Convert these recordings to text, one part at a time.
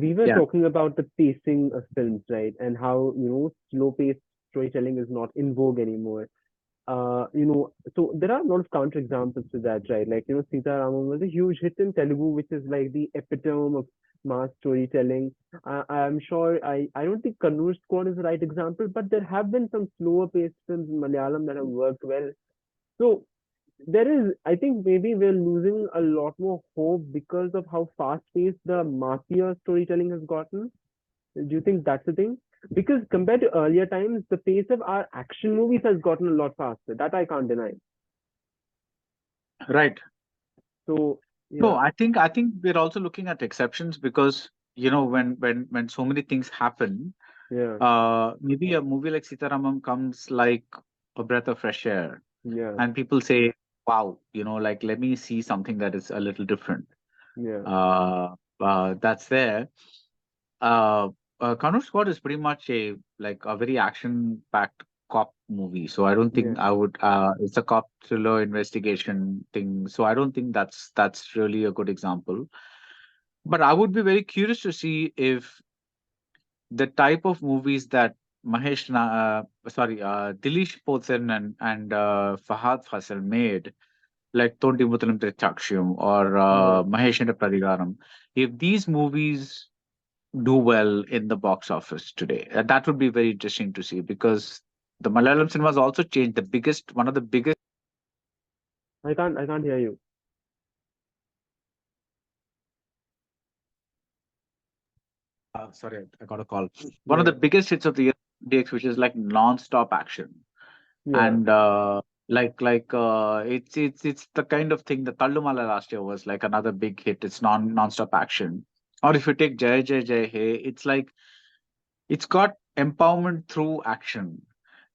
We were Yeah. talking about the pacing of films, right? And how, slow paced storytelling is not in vogue anymore. So there are a lot of counterexamples to that, right? Like, Sita Ramam was a huge hit in Telugu, which is like the epitome of mass storytelling. I'm sure, I don't think Kannur Squad is the right example, but there have been some slower paced films in Malayalam that have worked well. So I think maybe we're losing a lot more hope because of how fast paced the massier storytelling has gotten. Do you think that's the thing? Because compared to earlier times, the pace of our action movies has gotten a lot faster. That I can't deny. Right. So No, yeah, I think we're also looking at exceptions because when so many things happen, yeah, maybe a movie like Sitaramam comes like a breath of fresh air, yeah, and people say, "Wow, like let me see something that is a little different." yeah, That's there. Uh, Kanur Squad is pretty much a very action-packed cop movie. So I don't yeah. think I would. It's a cop thriller investigation thing. So I don't think that's really a good example. But I would be very curious to see if the type of movies that Dilish Posen and Fahad Fasal made, like Tondi Muthalam Chaksham or Uh-huh. Mahesh and Pradigaram, if these movies do well in the box office today, that would be very interesting to see because the Malayalam cinema has also changed. One of the biggest. I can't hear you. Sorry, I got a call. One of the Yeah, biggest hits of the year, DX, which is like non-stop action. yeah. And it's the kind of thing that Tallumala last year was like another big hit. It's non-stop action. Or if you take Jai Jai Jai Hey, it's like it's got empowerment through action.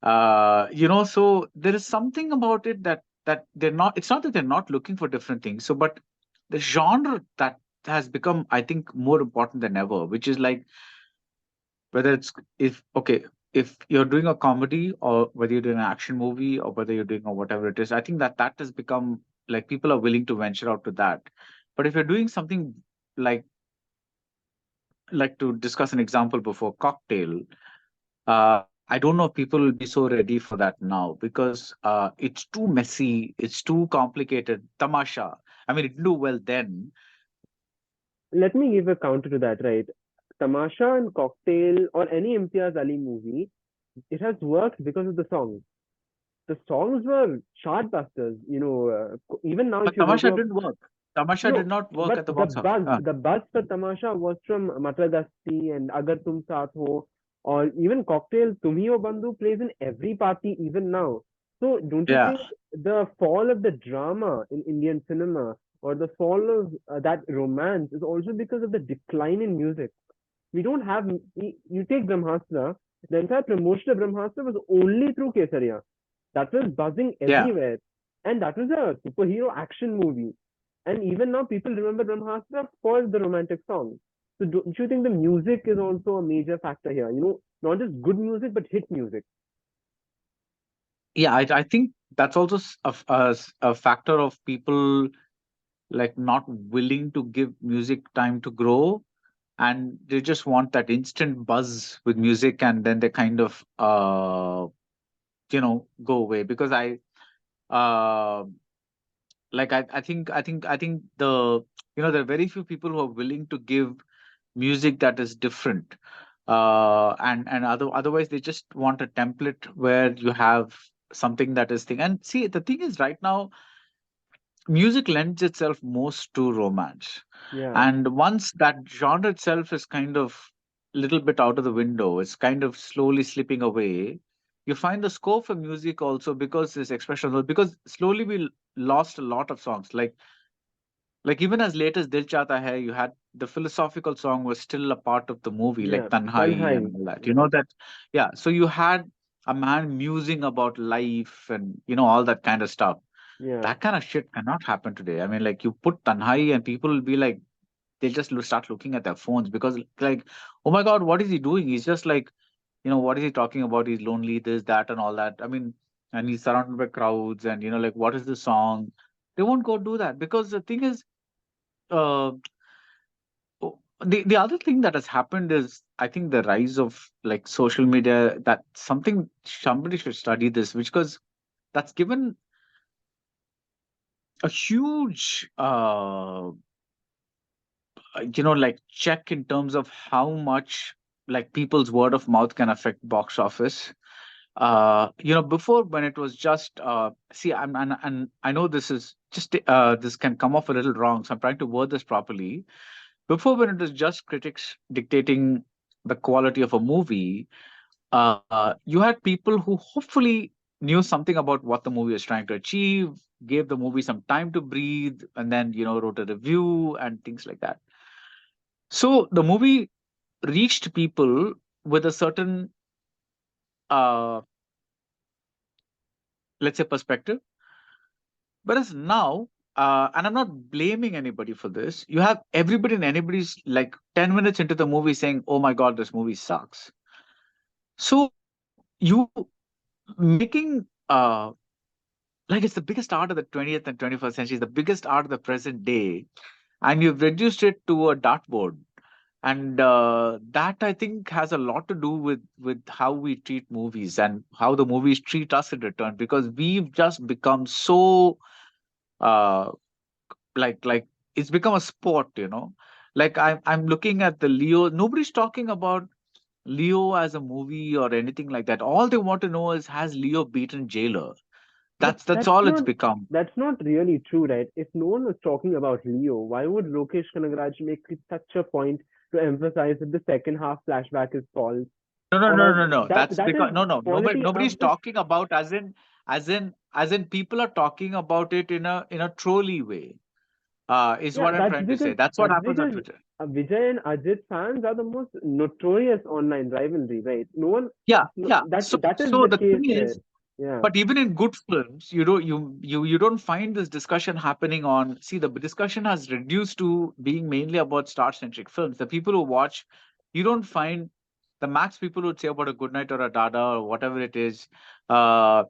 So there is something about it that they're not. It's not that they're not looking for different things. So, but the genre that has become, I think, more important than ever, which is like whether it's if okay if you're doing a comedy or whether you're doing an action movie or whether you're doing or whatever it is, I think that has become like people are willing to venture out to that. But if you're doing something like to discuss an example before Cocktail, I don't know if people will be so ready for that now because it's too messy, it's too complicated. Tamasha, I mean, it didn't do well then. Let me give a counter to that, right? Tamasha and Cocktail or any Imtiaz Ali movie, it has worked because of the songs. The songs were chartbusters. Even now, if But you go to Tamasha a didn't work. Tamasha did no, not work but at the box office. the buzz for Tamasha was from Matradasti and Agar Tum Saath Ho, or even Cocktail. Tumhi Ho Bandhu plays in every party even now. So don't you Yeah, think the fall of the drama in Indian cinema or the fall of that romance is also because of the decline in music? We don't have. You take Brahmastra. The entire promotion of Brahmastra was only through Kesaria. That was buzzing yeah. everywhere, and that was a superhero action movie. And even now, people remember Brahmastra for the romantic song. So don't you think the music is also a major factor here? Not just good music, but hit music. Yeah, I think that's also a factor of people like not willing to give music time to grow, and they just want that instant buzz with music, and then they kind of go away because uh I think there are very few people who are willing to give music that is different, otherwise they just want a template where you have something that is thing. And see, the thing is, right now music lends itself most to romance, Yeah, and once that genre itself is kind of little bit out of the window, it's kind of slowly slipping away. You find the scope for music also because this expression, because slowly lost a lot of songs, like even as late as Dil Chahta Hai, you had the philosophical song was still a part of the movie, like yeah. Tanhai Tanhai. and all that. You know that, yeah. So you had a man musing about life and all that kind of stuff. Yeah, That kind of shit cannot happen today. I mean, like you put Tanhai and people will be like, they'll just start looking at their phones because like, oh my God, what is he doing? He's just like, what is he talking about? He's lonely, this, that, and all that. I mean, and he's surrounded by crowds and like what is the song? They won't go do that because the thing is, uh, The other thing that has happened is, I think, the rise of like social media. That something somebody should study this, because that's given a huge like check in terms of how much like people's word of mouth can affect box office. Before, when it was just see, and I know this is just this can come off a little wrong, so I'm trying to word this properly. Before, when it was just critics dictating the quality of a movie, you had people who hopefully knew something about what the movie was trying to achieve, gave the movie some time to breathe, and then wrote a review and things like that. So the movie reached people with a certain, uh, let's say, perspective. Whereas now, and I'm not blaming anybody for this, you have everybody and anybody's like 10 minutes into the movie saying, "Oh my God, this movie sucks." So you making like it's the biggest art of the 20th and 21st century, the biggest art of the present day, and you've reduced it to a dartboard. And that, I think, has a lot to do with how we treat movies and how the movies treat us in return, because we've just become so uh, like it's become a sport. Like I'm looking at the Leo. Nobody's talking about Leo as a movie or anything like that. All they want to know is, has Leo beaten Jailer? But That's all it's become. that's not really true, right? If no one was talking about Leo, why would Lokesh Kanagaraj make it such a point to emphasize that the second half flashback is false? No, no, no, Or no, no. that That's that because is no, no. Nobody, quality nobody's of the talking about, as in people are talking about it in a trolley way. Is yeah. what I'm trying to say. That's what That's happens on because Twitter. Vijay and Ajit fans are the most notorious online rivalry, right? No one Yeah, yeah. that is So the the case thing there. is, Yeah, but even in good films, you don't find this discussion happening on. See, the discussion has reduced to being mainly about star-centric films. The people who watch, you don't find the max people would say about a Good Night or a Dada or whatever it is. Uh,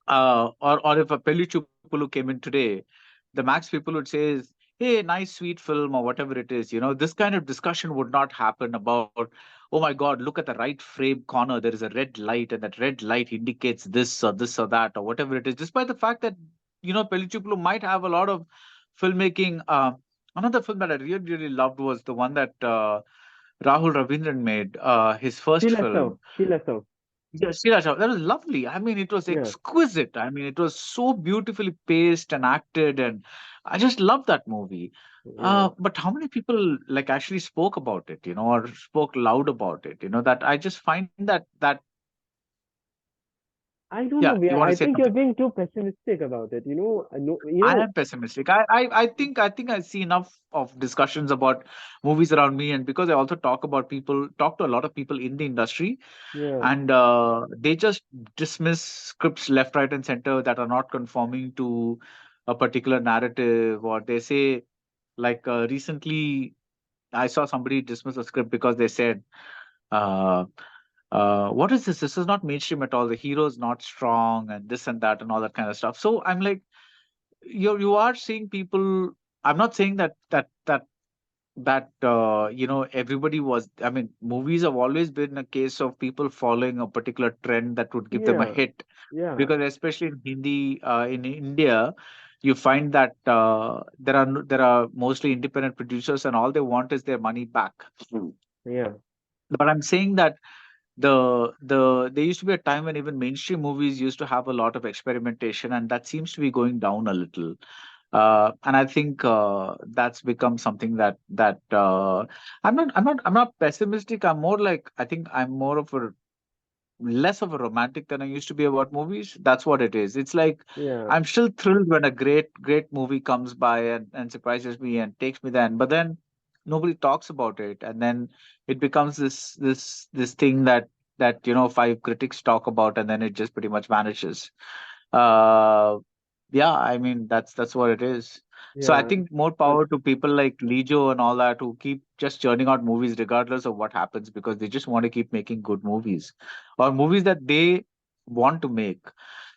or if a Pelli Chupulu came in today, the max people would say is, "Hey, nice sweet film," or whatever it is. This kind of discussion would not happen about, "Oh my God, look at the right frame corner. There is a red light, and that red light indicates this or that, or whatever it is." Despite the fact that Pelli Chupulu might have a lot of filmmaking. Another film that I really really loved was the one that Rahul Ravindran made, his first film. Sheila so. Yes, Sheila Shah. That was lovely. I mean, it was Yeah, exquisite. I mean, it was so beautifully paced and acted, and I just loved that movie. yeah. But how many people like actually spoke about it, or spoke loud about it? That I just find that I don't yeah. know. You want to I say think you're something? being too pessimistic about it. No, I am pessimistic. I think I see enough of discussions about movies around me, and because I also talk to a lot of people in the industry, yeah, and they just dismiss scripts left, right, and center that are not conforming to a particular narrative, or they say, like, recently I saw somebody dismiss a script because they said, uh, what is this? This is not mainstream at all. The hero is not strong, and this and that, and all that kind of stuff. So I'm like, you are seeing people. I'm not saying that everybody was. I mean, movies have always been a case of people following a particular trend that would give them a yeah, hit, yeah, because especially in Hindi, in India, you find that there are mostly independent producers, and all they want is their money back. yeah, But I'm saying that there used to be a time when even mainstream movies used to have a lot of experimentation, and that seems to be going down a little. And I think that's become something that I'm not pessimistic. I'm more like, I think I'm more of a less of a romantic than I used to be about movies. That's what it is. It's like yeah. I'm still thrilled when a great movie comes by and surprises me and takes me then. But then nobody talks about it, and then it becomes this thing that five critics talk about, and then it just pretty much vanishes. Uh, yeah, I mean, that's what it is. So I Yeah, think more but power to people like Lijo and all that, who keep just churning out movies regardless of what happens, because they just want to keep making good movies, or movies that they want to make.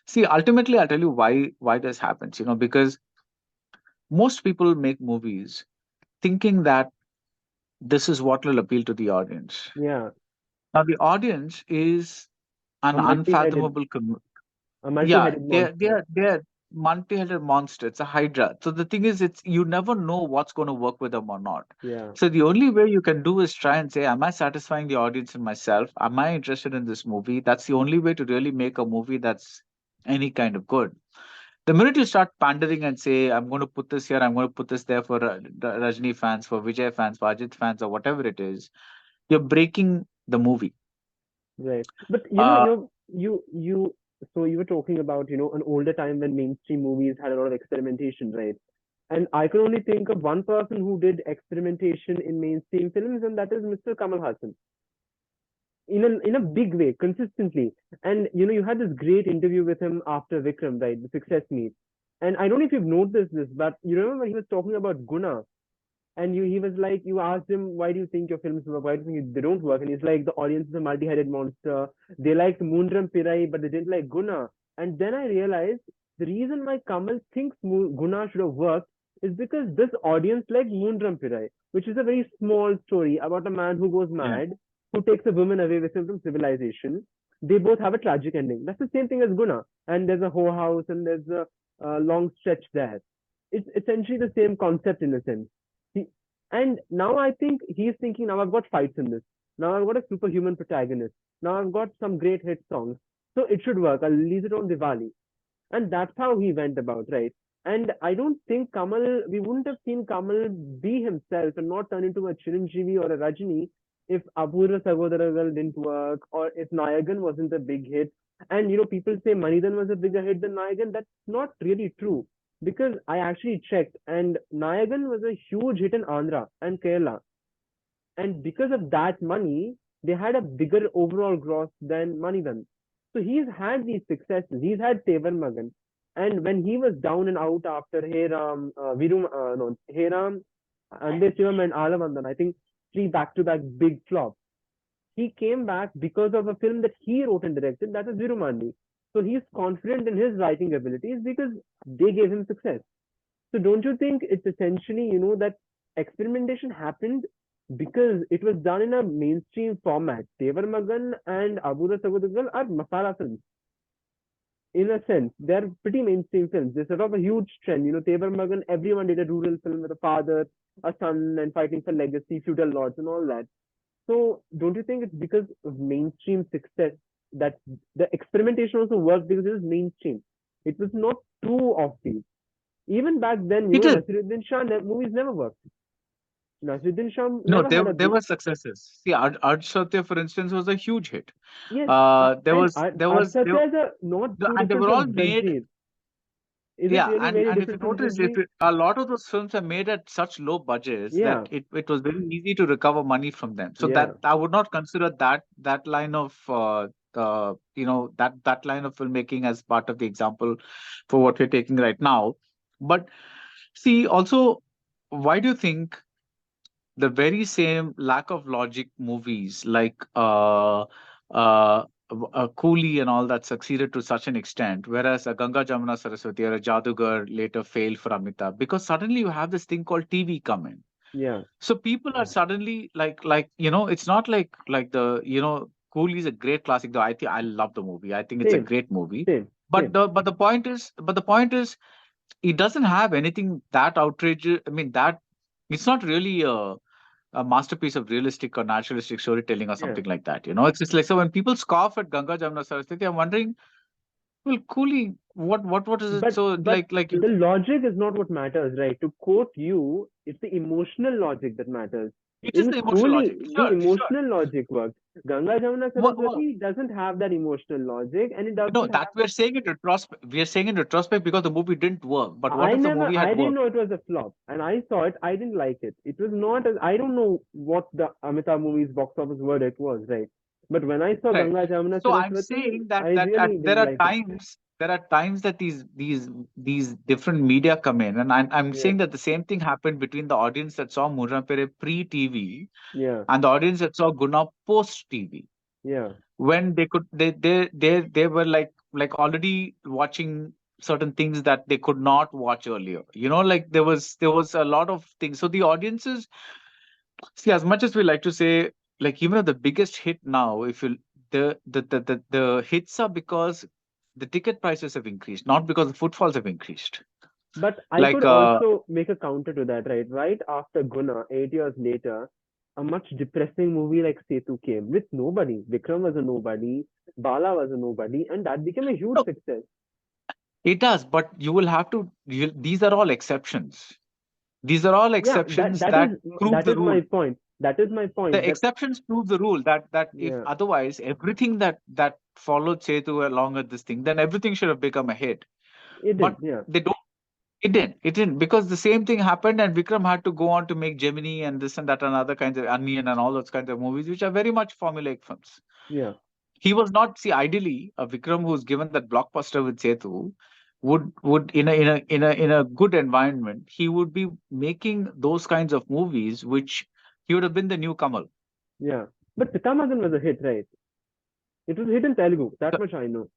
See, ultimately, I'll tell you why this happens. Because most people make movies thinking that this is what will appeal to the audience. Yeah, Now, the audience is a an multi-headed, unfathomable a yeah, multi-headed they're monster. they're multi-headed monster. It's a hydra. So the thing is, it's you never know what's going to work with them or not. Yeah, So the only way you can do is try and say, am I satisfying the audience and myself? Am I interested in this movie? That's the only way to really make a movie that's any kind of good. The minute you start pandering and say, I'm going to put this here, I'm going to put this there for Rajni fans, for Vijay fans, for Ajit fans, or whatever it is, you're breaking the movie. right. But Uh, so you were talking about, an older time when mainstream movies had a lot of experimentation, right? And I can only think of one person who did experimentation in mainstream films, and that is Mr. Kamal Hassan. In a big way, consistently. And you had this great interview with him after Vikram, right? The success meet. And I don't know if you've noticed this, but you remember when he was talking about Guna, and he was like, you asked him, why do you think your films work? Why do you think they don't work? And he's like, the audience is a multi-headed monster. They liked Moondram Pirai, but they didn't like Guna. And then I realized the reason why Kamal thinks Guna should have worked is because this audience liked Moondram Pirai, which is a very small story about a man who goes yeah. mad, who takes a woman away with him from civilization. They both have a tragic ending. That's the same thing as Guna. And there's a whorehouse and there's a long stretch there. It's essentially the same concept in a sense. He, and now I think he's thinking, now I've got fights in this. Now I've got a superhuman protagonist. Now I've got some great hit songs. So it should work. I'll release it on Diwali. And that's how he went about, right? And I don't think Kamal, we wouldn't have seen Kamal be himself and not turn into a Chiranjeevi or a Rajini if Apurva Sagodaragal didn't work or if Nayagan wasn't a big hit. And people say Manidan was a bigger hit than Nayagan. That's not really true because I actually checked and Nayagan was a huge hit in Andhra and Kerala. And because of that money, they had a bigger overall gross than Manidan. So he's had these successes. He's had Tevar Magan. And when he was down and out after Hey Ram, Virum, no, Hey Ram, Ande Shivam and Alavandan, I think three back-to-back big flops. He came back because of a film that he wrote and directed, that is Virumandi. So he's confident in his writing abilities because they gave him success. So don't you think it's essentially, that experimentation happened because it was done in a mainstream format. Tevar Magan and Abuda Sagudagal are masala films. In a sense, they're pretty mainstream films. They set off a huge trend. Tevar Magan, everyone did a rural film with a father, a son, and fighting for legacy, feudal lords, and all that. So don't you think it's because of mainstream success that the experimentation also worked because it was mainstream? It was not too offbeat. Even back then, It is. Nasiruddin Shah movies never worked. Nasiruddin Shah No, never had a there big. were successes. See, Arj Satya, for instance, was a huge hit. Yes, and There, Arshata is not too and they different were all from made. Zanjeer. Is it Yeah, really very and if you different from notice, if Zanjeer? it, a lot of those films are made at such low budgets that Yeah, it was very easy to recover money from them. So yeah, that I would not consider that line of that line of filmmaking as part of the example for what we're taking right now. But see, also, why do you think the very same lack of logic movies like Coolie and all that succeeded to such an extent, whereas a Ganga Jamuna Saraswati or a Jadugar later failed for Amitabh because suddenly you have this thing called TV come in. yeah. So people are suddenly it's not like the Coolie is a great classic. Though I love the movie. I think it's a Same, great movie. same, But same. the point is, it doesn't have anything that outrageous. I mean that it's not really a masterpiece of realistic or naturalistic storytelling or Yeah. something like that. It's just like so when people scoff at Ganga Jamuna Saraswati, I'm wondering, well, coolly, what is it? But So but like the you, logic is not what matters, right? To quote you, it's the emotional logic that matters. it is In the emotional logic. Coolie, the Sure, sure. emotional logic works. Ganga Jamuna Well, Saraswati doesn't have that emotional logic, and it no, doesn't that have. we're saying in retrospect. We are saying in retrospect because the movie didn't work. But what if the movie I had didn't worked? know it was a flop, and I saw it. I didn't like it. It was not as I don't know what the Amitabh movie's box office verdict was, right? But when I saw Right. Ganga Jamuna So I'm Saraswati, saying that I that really there didn't are like it. times that these different media come in, and I'm Yeah, saying that the same thing happened between the audience that saw Murrampere pre-TV yeah, and the audience that saw Guna post-TV. yeah, When they could they were like already watching certain things that they could not watch earlier. Like there was a lot of things. So the audiences See, as much as we like to say, like even at the biggest hit now, if you the hits are because the ticket prices have increased, not because the footfalls have increased. But I could Like also make a counter to that, right? Right after Guna, 8 years later, a much depressing movie like Setu came with nobody. Vikram was a nobody, Bala was a nobody, and that became a huge no, success. it does, but you will have to. These are all exceptions. These are all Yeah, that exceptions that that is prove that the is my rule. point. That is my point. The That exceptions prove the rule that if yeah, otherwise everything that followed Setu along with this thing, then everything should have become a hit. it did. But Yeah, they don't. It didn't. It didn't because the same thing happened, and Vikram had to go on to make Gemini and this and that and other kinds of Onion and all those kinds of movies, which are very much formulaic films. yeah, He was not. See, ideally, a Vikram who's given that blockbuster with Setu would in a good environment, he would be making those kinds of movies, which he would have been the new Kamal. yeah. But Pitamagan was a hit, right? It was a hit in Telugu. That much I know.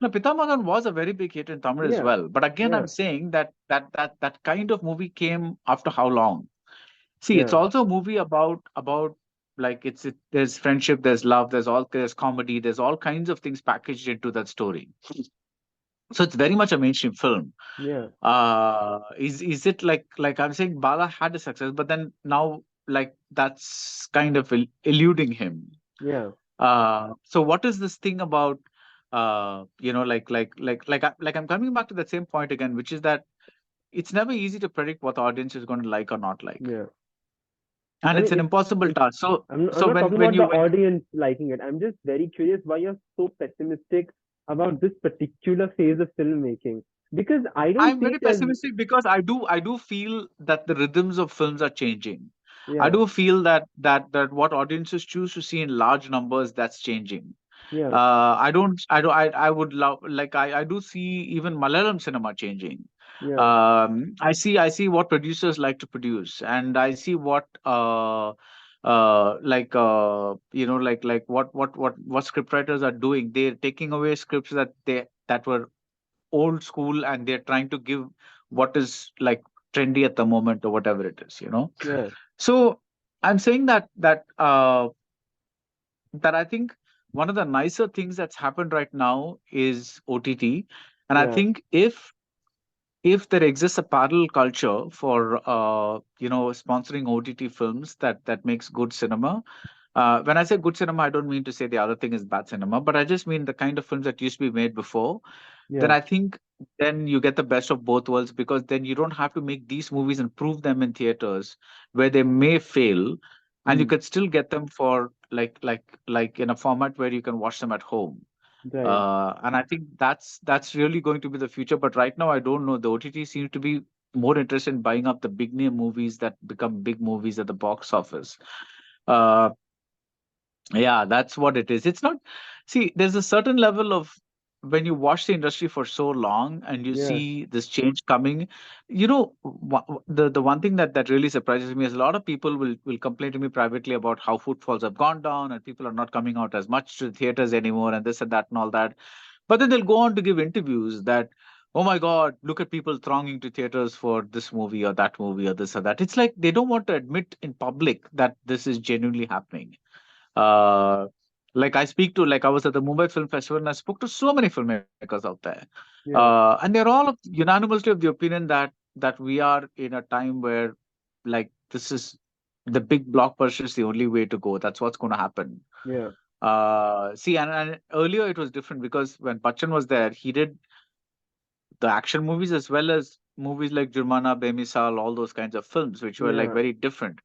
No, Pitamagan was a very big hit in Tamil as Yeah, well. But again, I'm yeah, saying that kind of movie came after how long? See, it's yeah, also a movie about like there's friendship, there's love, there's comedy, there's all kinds of things packaged into that story. So it's very much a mainstream film. yeah, Is it like I'm saying Bala had a success, but then now like that's kind of eluding him. yeah. So what is this thing about like I'm coming back to that same point again, which is that it's never easy to predict what the audience is going to like or not like, Yeah. and I it's mean, an impossible it's. task. So I'm so not when talking when about you the when audience liking it. I'm just very curious why you're so pessimistic about this particular phase of filmmaking. Because I don't I'm see very it as. pessimistic because I do feel that the rhythms of films are changing. I Yeah, do feel that what audiences choose to see in large numbers, that's changing. yeah, I would love like I do see even Malayalam cinema changing. yeah, I see what producers like to produce, and I see what what scriptwriters are doing. They're taking away scripts that were old school, and they're trying to give what is like trendy at the moment or whatever it is, you know. yeah, So I'm saying that I think one of the nicer things that's happened right now is OTT, and I yeah, think if there exists a parallel culture for sponsoring OTT films that makes good cinema. When I say good cinema, I don't mean to say the other thing is bad cinema, but I just mean the kind of films that used to be made before. Then yeah, I think then you get the best of both worlds because then you don't have to make these movies and prove them in theaters where they may fail, and you mm, could still get them for like in a format where you can watch them at home. right. And I think that's really going to be the future. But right now, I don't know. The OTT seems to be more interested in buying up the big name movies that become big movies at the box office. Uh, yeah, that's what it is. It's not, see, there's a certain level of when you watch the industry for so long and you Yeah, see this change coming, the one thing that really surprises me is a lot of people will complain to me privately about how footfalls have gone down and people are not coming out as much to the theaters anymore and this and that and all that. But then they'll go on to give interviews that, oh my God, look at people thronging to theaters for this movie or that movie or this or that. It's like they don't want to admit in public that this is genuinely happening. uh, like I was at the Mumbai Film Festival and I spoke to so many filmmakers out there, yeah, and they're all unanimously of the opinion that we are in a time where like this is the big blockbuster is the only way to go. That's what's going to happen. yeah, See, and earlier it was different because when Bachchan was there, he did the action movies as well as movies like Jurmana, Bemisal, all those kinds of films, which were like yeah. very different.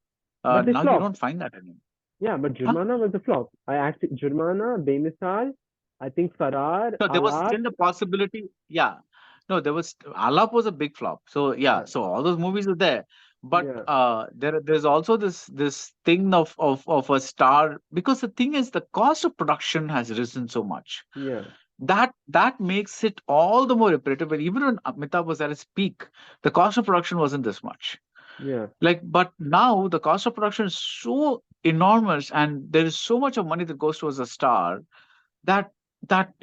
But they Now you flopped. don't find that anymore. Yeah, but Huh? Jurmana was a flop. I actually Jurmana, Bemisal, I think Farar, No, there was Alap. still the possibility. Yeah. No, there was Alap was a big flop. So yeah, Yeah, so all those movies are there. But yeah, there's also this thing of a star, because the thing is the cost of production has risen so much. yeah, That makes it all the more imperative. And even when Amitabh was at its peak, the cost of production wasn't this much. yeah. Like, but now the cost of production is so enormous, and there is so much of money that goes towards a star that that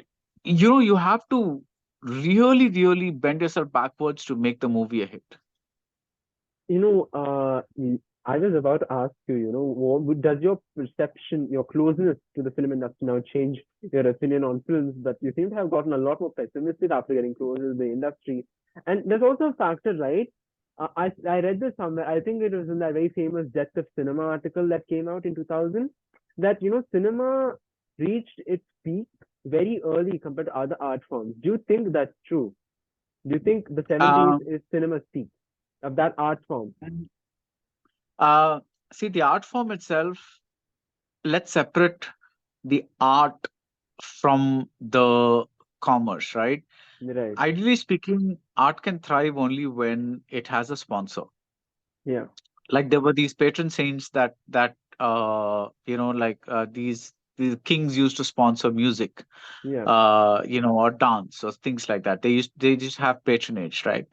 you have to really bend yourself backwards to make the movie a hit. You know, I was about to ask you, does your perception, your closeness to the film industry now change your opinion on films? But you seem to have gotten a lot more pessimistic after getting closer to the industry. And there's also a factor, right? I read this somewhere. I think it was in that very famous Death of Cinema article that came out in 2000, that, cinema reached its peak very early compared to other art forms. Do you think that's true? Do you think the 70s Um, is cinema's peak of that art form? and, uh, See, the art form itself, let's separate the art from the commerce, right? Right. Ideally speaking, art can thrive only when it has a sponsor. Yeah. Like there were these patron saints these kings used to sponsor music, Yeah. or dance or things like that. They just have patronage, right?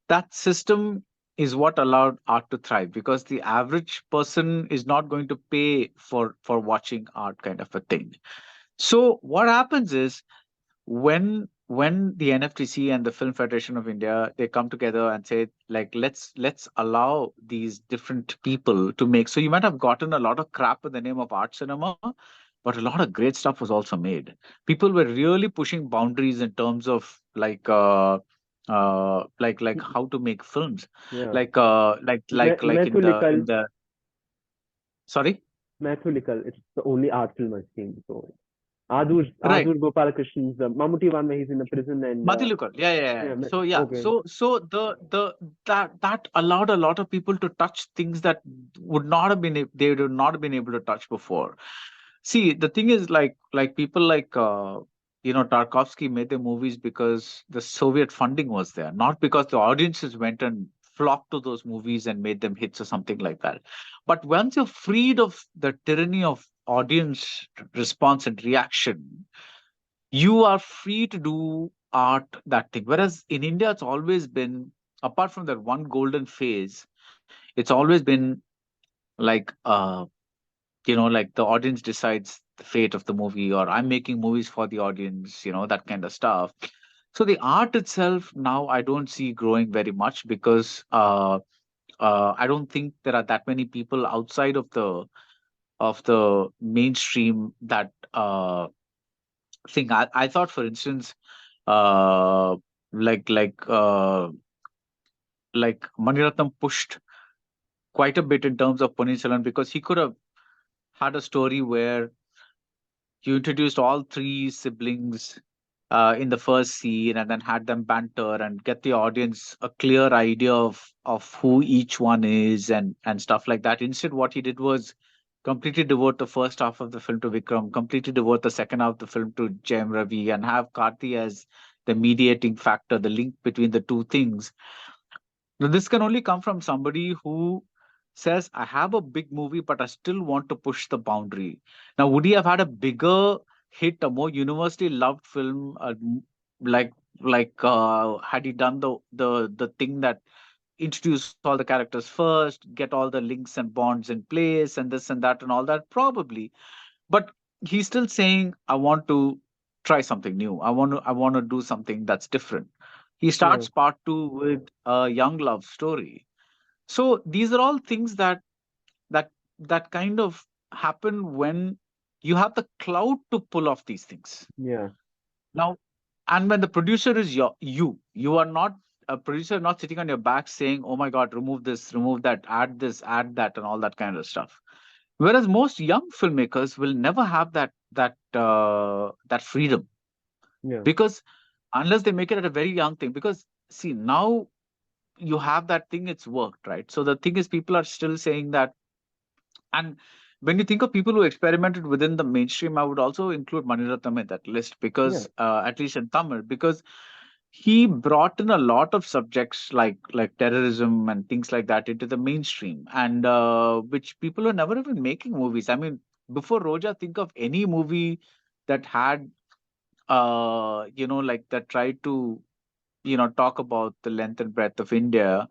That system is what allowed art to thrive, because the average person is not going to pay for watching art, kind of a thing. So what happens is, when the NFTC and the Film Federation of India, they come together and say, like, let's allow these different people to make. So you might have gotten a lot of crap in the name of art cinema, but a lot of great stuff was also made. People were really pushing boundaries in terms of like how to make films, Yeah. like in Methulical, the sorry. Methulical. It's the only art film I've seen. So Right. Adur Gopalakrishnan's Mammootty one where he's in the prison and Madhulukar. Yeah, yeah, yeah. yeah. So yeah, Okay. so the that allowed a lot of people to touch things that would not have been they would not have been able to touch before. See, the thing is, like people like Tarkovsky made the movies because the Soviet funding was there, not because the audiences went and flocked to those movies and made them hits or something like that. But once you're freed of the tyranny of audience response and reaction, you are free to do art, that thing. Whereas in India, it's always been, apart from that one golden phase, it's always been like like the audience decides the fate of the movie, or I'm making movies for the audience, that kind of stuff. So the art itself now I don't see growing very much, because I don't think there are that many people outside of the mainstream that thing. I thought, for instance, uh, like like uh, like Maniratnam pushed quite a bit in terms of Ponniyin Selvan, because he could have had a story where you introduced all three siblings in the first scene, and then had them banter and get the audience a clear idea of who each one is, and stuff like that. Instead, what he did was completely devote the first half of the film to Vikram, completely devote the second half of the film to Jayam Ravi, and have Karthi as the mediating factor, the link between the two things. Now, this can only come from somebody who says, I have a big movie, but I still want to push the boundary. Now, would he have had a bigger hit, a more universally loved film, like had he done the thing that introduce all the characters first, get all the links and bonds in place, and this and that and all that? Probably. But he's still saying, I want to try something new. I want to do something that's different. He Yeah. starts part two with a young love story. So these are all things that that kind of happen when you have the clout to pull off these things. Yeah. Now, and when the producer is you are not a producer, not sitting on your back saying, oh my god, remove this, remove that, add this, add that, and all that kind of stuff. Whereas most young filmmakers will never have that freedom, Yeah. because unless they make it at a very young thing. Because see, now you have that thing, it's worked, right? So the thing is, people are still saying that. And when you think of people who experimented within the mainstream, I would also include Maniratnam in that list, Yeah. because at least in Tamil, because he brought in a lot of subjects like terrorism and things like that into the mainstream, and which people were never even making movies. I mean, before Roja, think of any movie that had like that tried to talk about the length and breadth of India.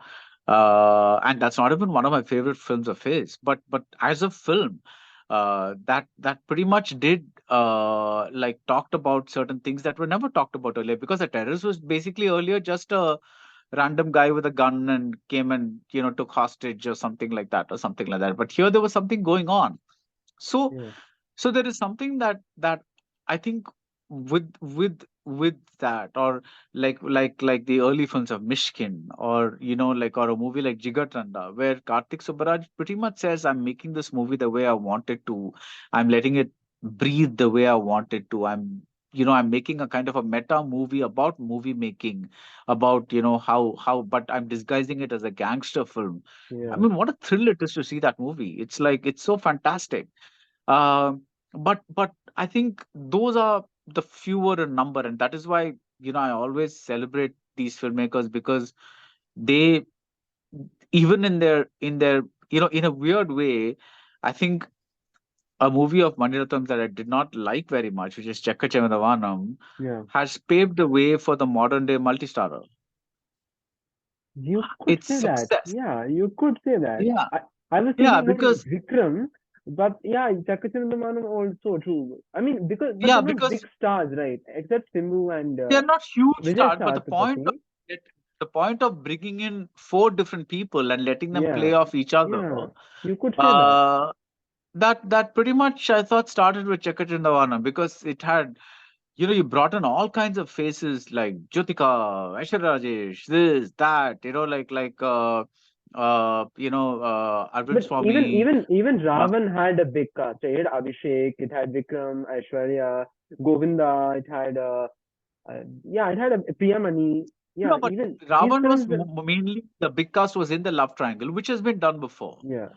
And that's not even one of my favorite films of his, but as a film, that pretty much did like talked about certain things that were never talked about earlier, because the terrorist was basically earlier just a random guy with a gun and came and took hostage or something like that, or something like that. But here there was something going on. So Yeah, so there is something that I think with that, or like the early films of Mishkin, or or a movie like Jigartanda, where Kartik Subbaraj pretty much says, I'm making this movie the way I want it to, I'm letting it breathe the way I want it to, I'm making a kind of a meta movie about movie making, about how, but I'm disguising it as a gangster film. I yeah, mean, what a thrill it is to see that movie. It's like, it's so fantastic. um, but I think those are the fewer in number, and that is why I always celebrate these filmmakers, because they, even in their in a weird way, I think a movie of Maniratnam that I did not like very much, which is Chekka Chivanthavanam, yeah. has paved the way for the modern day multi-starrer. You could It's say that. success. Yeah, you could say that. Yeah, I was yeah, thinking more because Vikram, but yeah, Chakachandamanan also true. I mean, because but yeah, they're not big because stars, right? Except Simbu and they're not huge Vijay stars, but Sethupathi. the point of bringing in four different people and letting them Yeah, play off each other, yeah, you could say that. uh, that pretty much I thought started with Chekachindavanam, because it had, you brought in all kinds of faces like Jyotika, Aishwarya Rajesh, this, that, Arvind But even Swamy. even even Uh, Ravan had a big cast. It had Abhishek, it had Vikram, Aishwarya, Govinda, it had yeah, it had a Priyamani. Yeah, no, but even his Ravan was films. mainly, the big cast was in the love triangle, which has been done before. Yeah,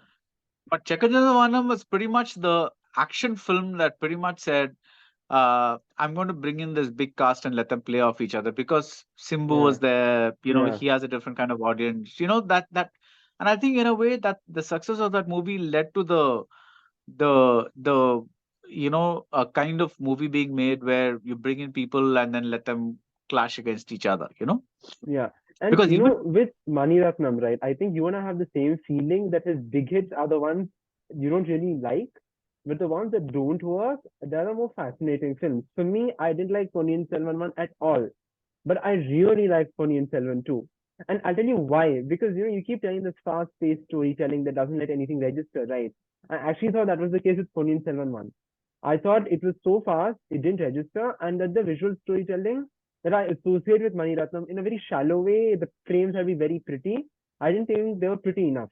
But Chekajanavanam was pretty much the action film that pretty much said, I'm going to bring in this big cast and let them play off each other, because Simbu yeah, was there. yeah, He has a different kind of audience. And I think in a way that the success of that movie led to the a kind of movie being made where you bring in people and then let them clash against each other. yeah. And Because even with Mani Ratnam, right? I think you and I have the same feeling that his big hits are the ones you don't really like, but the ones that don't work, they are more fascinating films. For me, I didn't like Ponniyin Selvan one at all, but I really like Ponniyin Selvan too. And I'll tell you why. Because you keep telling this fast-paced storytelling that doesn't let anything register, right? I actually thought that was the case with Ponniyin Selvan one. I thought it was so fast, it didn't register, and that the visual storytelling that I associate with Mani Ratnam in a very shallow way, the frames have been very pretty. I didn't think they were pretty enough.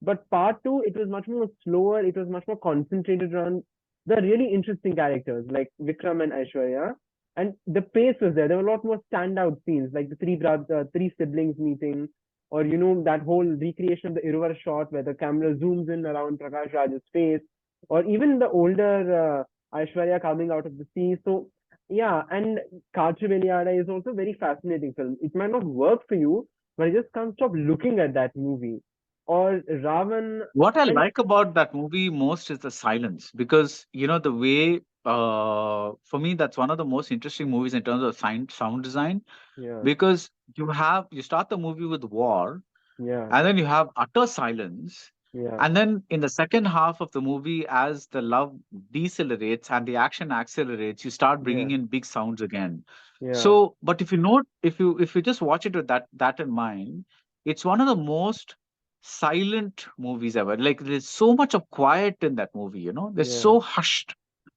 But part two, it was much more slower. It was much more concentrated on the really interesting characters like Vikram and Aishwarya. And the pace was there. There were a lot more standout scenes, like the three siblings meeting, or that whole recreation of the Iruvar shot where the camera zooms in around Prakash Raj's face, or even the older Aishwarya coming out of the sea. So yeah, and Kachiveliada is also a very fascinating film. It might not work for you, but I just can't stop looking at that movie or Ravan. what I And like about that movie most is the silence, because the way, for me, that's one of the most interesting movies in terms of sound design, yeah, because you start the movie with war, yeah, and then you have utter silence, yeah, and then in the second half of the movie, as the love decelerates and the action accelerates, you start yeah, bringing in big sounds again. yeah, So, but if you just watch it with that in mind, it's one of the most silent movies ever. Like, there's so much of quiet in that movie. They're yeah, so hushed.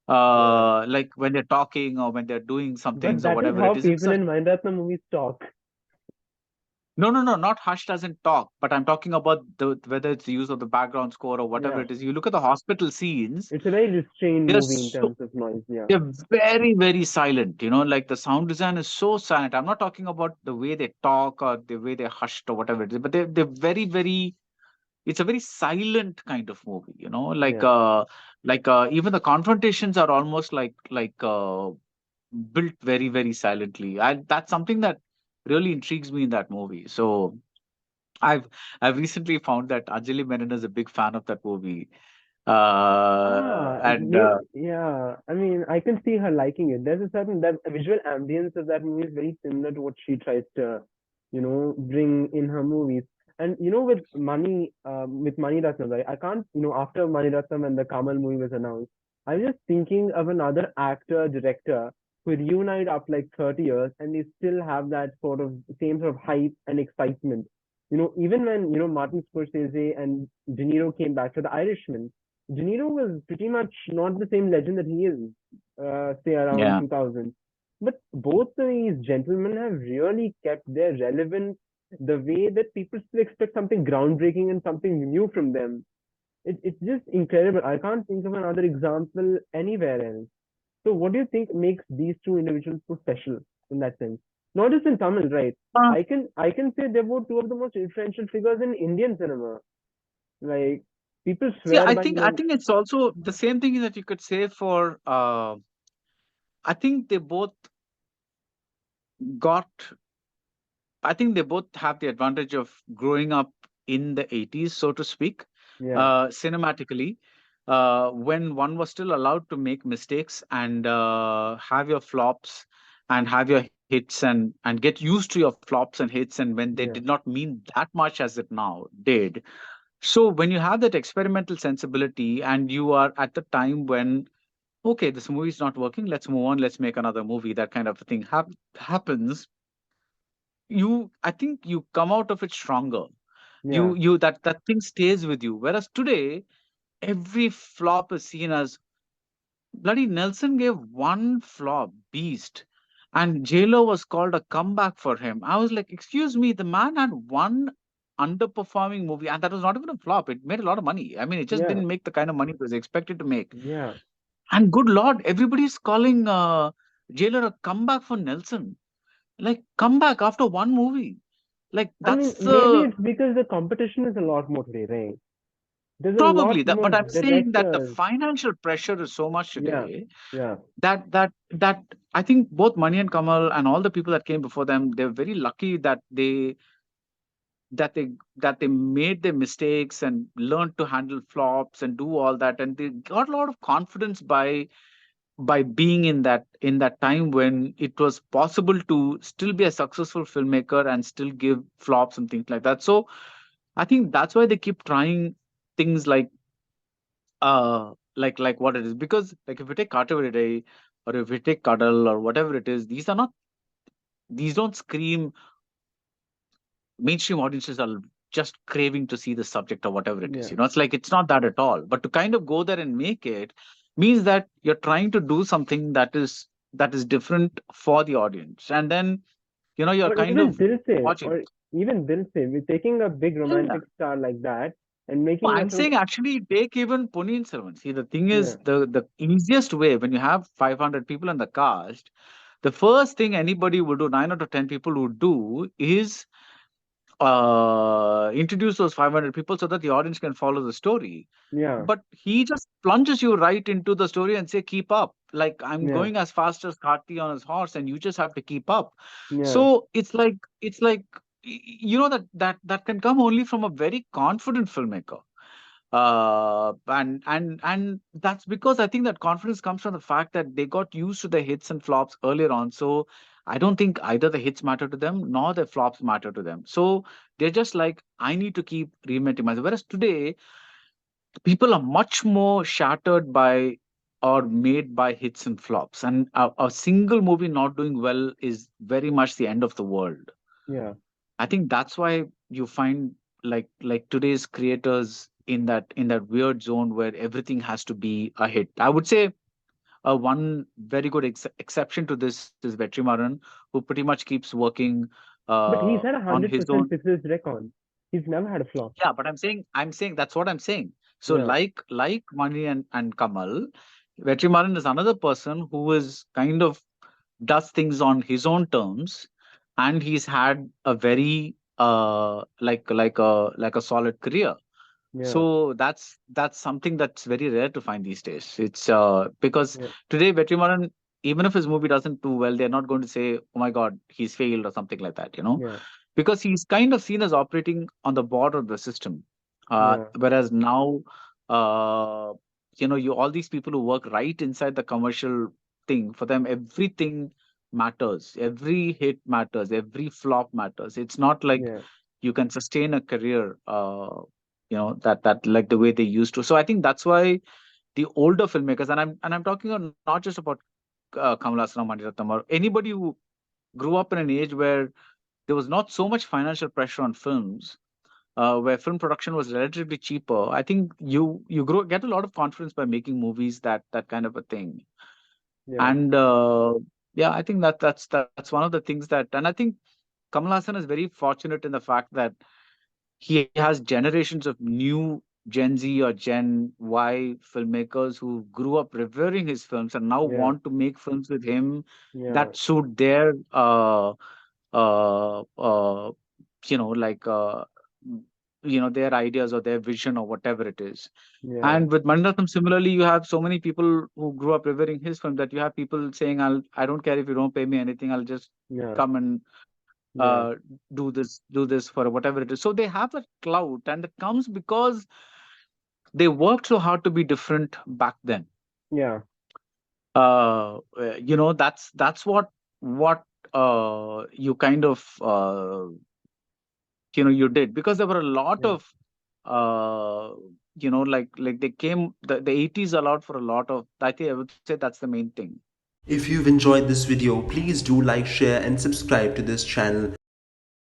yeah. Like when they're talking or when they're doing some But things or that is whatever how it is. It's people such. in Mahendrathna movies talk. No, no, no, not hushed as in talk, but I'm talking about the whether it's the use of the background score or whatever Yeah, it is. You look at the hospital scenes, it's a very restrained they're movie in so terms of noise. Yeah, they're very, very silent. Like the sound design is so silent. I'm not talking about the way they talk or the way they're hushed or whatever it is, but they're very, very. It's a very silent kind of movie. yeah. Even the confrontations are almost like built very, very silently. That's something that really intrigues me in that movie. So I've I've recently found that Anjali Menon is a big fan of that movie. And Yeah. I mean, I can see her liking it. There's a certain that visual ambience of that movie is very similar to what she tries to, bring in her movies. And with Mani Ratnam, right? I can't, after Mani Ratnam and the Kamal movie was announced, I was just thinking of another actor, director. who reunite after like 30 years and they still have that sort of same sort of hype and excitement. Even when, Martin Scorsese and De Niro came back for The Irishman, De Niro was pretty much not the same legend that he is, say around Yeah. 2000. But both of these gentlemen have really kept their relevance the way that people still expect something groundbreaking and something new from them. It's just incredible. I can't think of another example anywhere else. So what do you think makes these two individuals so special in that sense? Not just in Tamil, right? I can say they were two of the most influential figures in Indian cinema. Like people See, swear I by think I them. think it's also the same thing that you could say for I think they both got I think they both have the advantage of growing up in the 80s, so to speak, Yeah, cinematically, when one was still allowed to make mistakes and have your flops and have your hits and get used to your flops and hits, and when they did yeah, not mean that much as it now did. So when you have that experimental sensibility and you are at the time when, okay, this movie is not working, let's move on, let's make another movie, that kind of a thing happens, I think you come out of it stronger. yeah. That thing stays with you. Whereas today, every flop is seen as bloody. Nelson gave one flop, Beast, and JLo was called a comeback for him. I was like, excuse me, the man had one underperforming movie, and that was not even a flop. It made a lot of money. I mean, it just Yeah, didn't make the kind of money it was expected to make. yeah. And good lord, everybody's calling JLo a comeback for Nelson. Like comeback after one movie. Like I mean, that's maybe the it's because the competition is a lot more today, right? There's a probably lot that, more but I'm saying that the directors. financial pressure is so much Yeah, today yeah, that I think both Mani and Kamal and all the people that came before them, they're very lucky that they that they made their mistakes and learned to handle flops and do all that, and they got a lot of confidence by being in that time when it was possible to still be a successful filmmaker and still give flops and things like that. So I think that's why they keep trying things like what it is, because like if we take Carter Day or if we take Cuddle or whatever it is, these don't scream mainstream audiences are just craving to see the subject or whatever it is. yeah. It's like it's not that at all. But to kind of go there and make it means that you're trying to do something that is different for the audience. And then, you're Or kind even of Dil Se, watching. or even Dil Se, we're taking a big Yeah. romantic star like that and No, making a I'm sort of, saying actually take even Ponniyin Selvan. See, the thing yeah, is, the easiest way when you have 500 people in the cast, the first thing anybody would do, 9 out of 10 people would do, is introduce those 500 people so that the audience can follow the story. yeah, But he just plunges you right into the story and say, keep up. Like I'm yeah, going as fast as Karti on his horse, and you just have to keep up. yeah. So it's like that can come only from a very confident filmmaker. And that's because I think that confidence comes from the fact that they got used to the hits and flops earlier on. So I don't think either the hits matter to them nor the flops matter to them. So they're just like, I need to keep reinventing myself. Whereas today, people are much more shattered by or made by hits and flops, and a single movie not doing well is very much the end of the world. Yeah. I think that's why you find like today's creators in that weird zone where everything has to be a hit. I would say one very good exception to this is Vetrimaran, who pretty much keeps working But he's had a on hundred his percent own. success record. He's never had a flop. Yeah, but I'm saying that's what I'm saying. So Yeah, like Mani and Kamal, Vetrimaran is another person who is kind of does things on his own terms, and he's had a very like a solid career. yeah, So that's something that's very rare to find these days. It's because yeah, today Vetrimaran, even if his movie doesn't do well, they're not going to say, "Oh my God, he's failed" or something like that. yeah, Because he's kind of seen as operating on the border of the system. yeah, Whereas now, uh, you all these people who work right inside the commercial thing, for them everything matters, every hit matters, every flop matters. It's not like yeah. you can sustain a career, that like the way they used to. So I think that's why the older filmmakers, and I'm talking not just about Kamal Haasan or Mani Ratnam, or anybody who grew up in an age where there was not so much financial pressure on films, where film production was relatively cheaper. I think you get a lot of confidence by making movies, that kind of a thing. Yeah. And yeah, I think that's one of the things that, and I think Kamal Hassan is very fortunate in the fact that he has generations of new Gen Z or Gen Y filmmakers who grew up revering his films and now Yeah. want to make films with him Yeah. that suit their uh, uh, like their ideas or their vision or whatever it is. Yeah. And with Maniratnam, similarly, you have so many people who grew up revering his film that you have people saying, I don't care if you don't pay me anything, I'll just Yeah. come and Yeah. do this for whatever it is. So they have that clout, and it comes because they worked so hard to be different back then. Yeah. That's what you kind of you did, because there were a lot Yeah. of like they came the 80s allowed for a lot of, I think I would say that's the main thing. If you've enjoyed this video, please do like, share and subscribe to this channel.